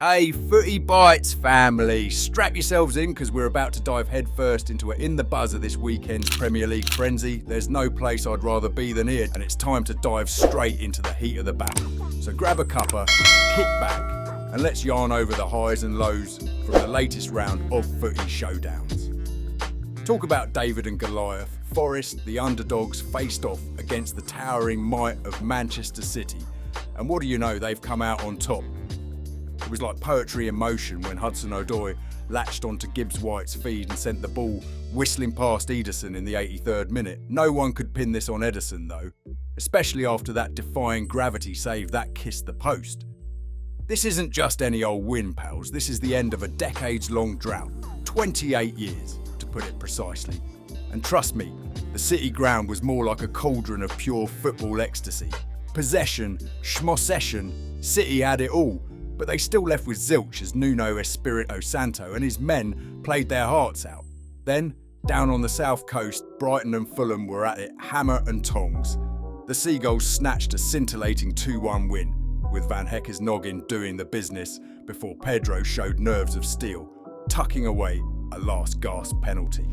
Hey, Footy Bites family, strap yourselves in because we're about to dive headfirst into it in the buzz of this weekend's Premier League frenzy. There's no place I'd rather be than here, and it's time to dive straight into the heat of the battle. So grab a cuppa, kick back, and let's yarn over the highs and lows from the latest round of footy showdowns. Talk about David and Goliath. Forest, the underdogs, faced off against the towering might of Manchester City. And what do you know, they've come out on top. It was like poetry in motion when Hudson-Odoi latched onto Gibbs-White's feed and sent the ball whistling past Ederson in the 83rd minute. No one could pin this on Ederson though, especially after that defying gravity save that kissed the post. This isn't just any old win, pals. This is the end of a decades-long drought. 28 years, to put it precisely. And trust me, the City ground was more like a cauldron of pure football ecstasy. Possession, schmossession, City had it all. But they still left with zilch as Nuno Espirito Santo and his men played their hearts out. Then, down on the south coast, Brighton and Fulham were at it hammer and tongs. The Seagulls snatched a scintillating 2-1 win, with Van Hecke's noggin doing the business before Pedro showed nerves of steel, tucking away a last gasp penalty.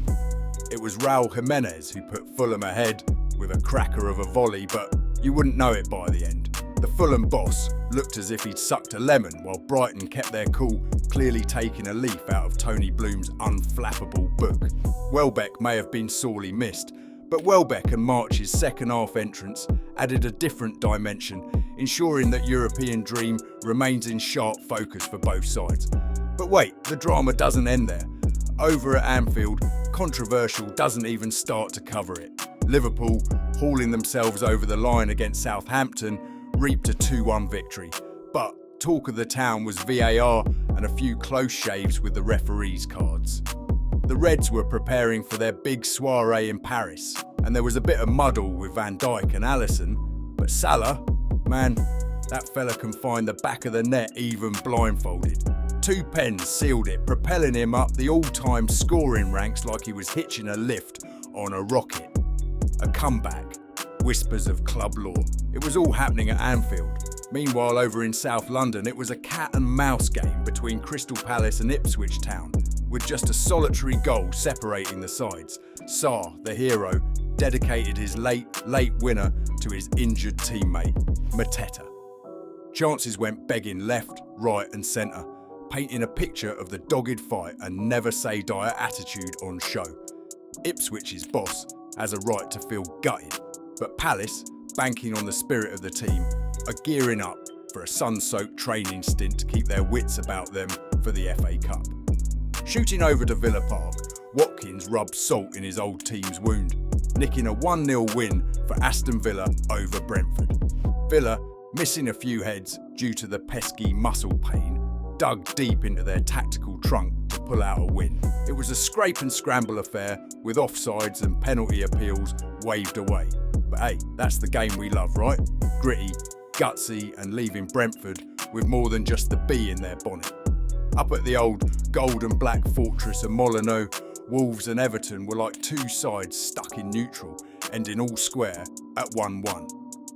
It was Raul Jimenez who put Fulham ahead with a cracker of a volley, but you wouldn't know it by the end. The Fulham boss looked as if he'd sucked a lemon while Brighton kept their cool, clearly taking a leaf out of Tony Bloom's unflappable book. Welbeck may have been sorely missed, but Welbeck and March's second half entrance added a different dimension, ensuring that European dream remains in sharp focus for both sides. But wait, the drama doesn't end there. Over at Anfield, controversial doesn't even start to cover it. Liverpool, hauling themselves over the line against Southampton, reaped a 2-1 victory, but talk of the town was VAR and a few close shaves with the referees' cards. The Reds were preparing for their big soiree in Paris, and there was a bit of muddle with Van Dijk and Alisson, but Salah, man, that fella can find the back of the net even blindfolded. 2 pens sealed it, propelling him up the all-time scoring ranks like he was hitching a lift on a rocket. A comeback. Whispers of club law. It was all happening at Anfield. Meanwhile, over in South London, it was a cat and mouse game between Crystal Palace and Ipswich Town, with just a solitary goal separating the sides. Sarr, the hero, dedicated his late winner to his injured teammate, Mateta. Chances went begging left, right and centre, painting a picture of the dogged fight and never say die attitude on show. Ipswich's boss has a right to feel gutted. But Palace, banking on the spirit of the team, are gearing up for a sun-soaked training stint to keep their wits about them for the FA Cup. Shooting over to Villa Park, Watkins rubbed salt in his old team's wound, nicking a 1-0 win for Aston Villa over Brentford. Villa, missing a few heads due to the pesky muscle pain, dug deep into their tactical trunk to pull out a win. It was a scrape and scramble affair with offsides and penalty appeals waved away. But hey, that's the game we love, right? Gritty, gutsy and leaving Brentford with more than just the bee in their bonnet. Up at the old gold and black fortress of Molineux, Wolves and Everton were like two sides stuck in neutral, ending all square at 1-1.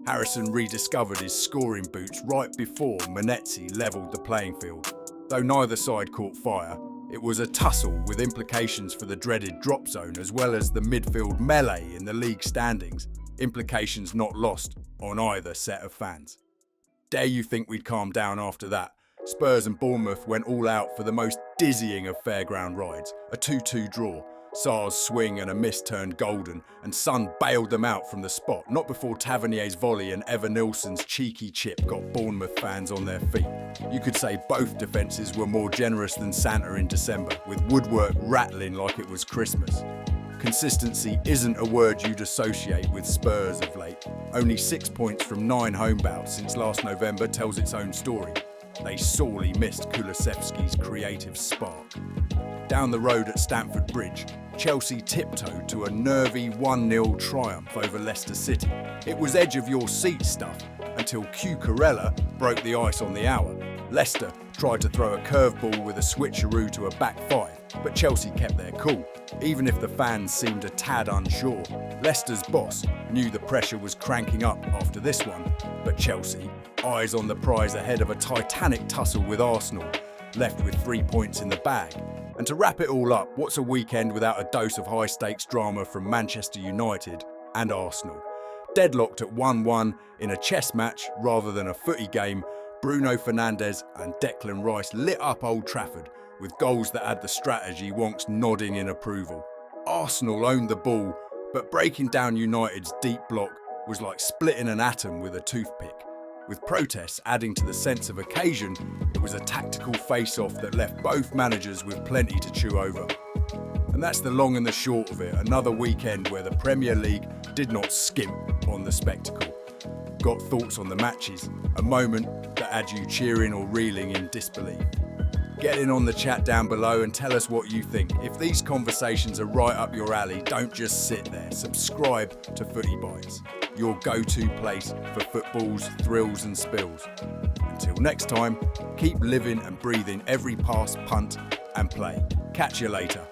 Harrison rediscovered his scoring boots right before Menezzi levelled the playing field. Though neither side caught fire, it was a tussle with implications for the dreaded drop zone as well as the midfield melee in the league standings. Implications not lost on either set of fans. Dare you think we'd calm down after that? Spurs and Bournemouth went all out for the most dizzying of fairground rides. A 2-2 draw. Sarr's swing and a miss turned golden, and Son bailed them out from the spot, not before Tavernier's volley and Evan Nilsson's cheeky chip got Bournemouth fans on their feet. You could say both defences were more generous than Santa in December, with woodwork rattling like it was Christmas. Consistency isn't a word you'd associate with Spurs of late. Only 6 points from 9 home bouts since last November tells its own story. They sorely missed Kulusevski's creative spark. Down the road at Stamford Bridge, Chelsea tiptoed to a nervy 1-0 triumph over Leicester City. It was edge-of-your-seat stuff until Cucurella broke the ice on the hour. Leicester tried to throw a curveball with a switcheroo to a back five, But Chelsea kept their cool, even if the fans seemed a tad unsure. Leicester's boss knew the pressure was cranking up after this one, but Chelsea, eyes on the prize ahead of a titanic tussle with Arsenal, left with 3 points in the bag. And to wrap it all up, what's a weekend without a dose of high-stakes drama from Manchester United and Arsenal? Deadlocked at 1-1 in a chess match rather than a footy game, Bruno Fernandes and Declan Rice lit up Old Trafford with goals that had the strategy wonks nodding in approval. Arsenal owned the ball, but breaking down United's deep block was like splitting an atom with a toothpick. With protests adding to the sense of occasion, it was a tactical face-off that left both managers with plenty to chew over. And that's the long and the short of it, another weekend where the Premier League did not skimp on the spectacle. Got thoughts on the matches, a moment that had you cheering or reeling in disbelief? Get in on the chat down below and tell us what you think. If these conversations are right up your alley, don't just sit there. Subscribe to Footy Bites, your go-to place for football's thrills and spills. Until next time, keep living and breathing every pass, punt and play. Catch you later.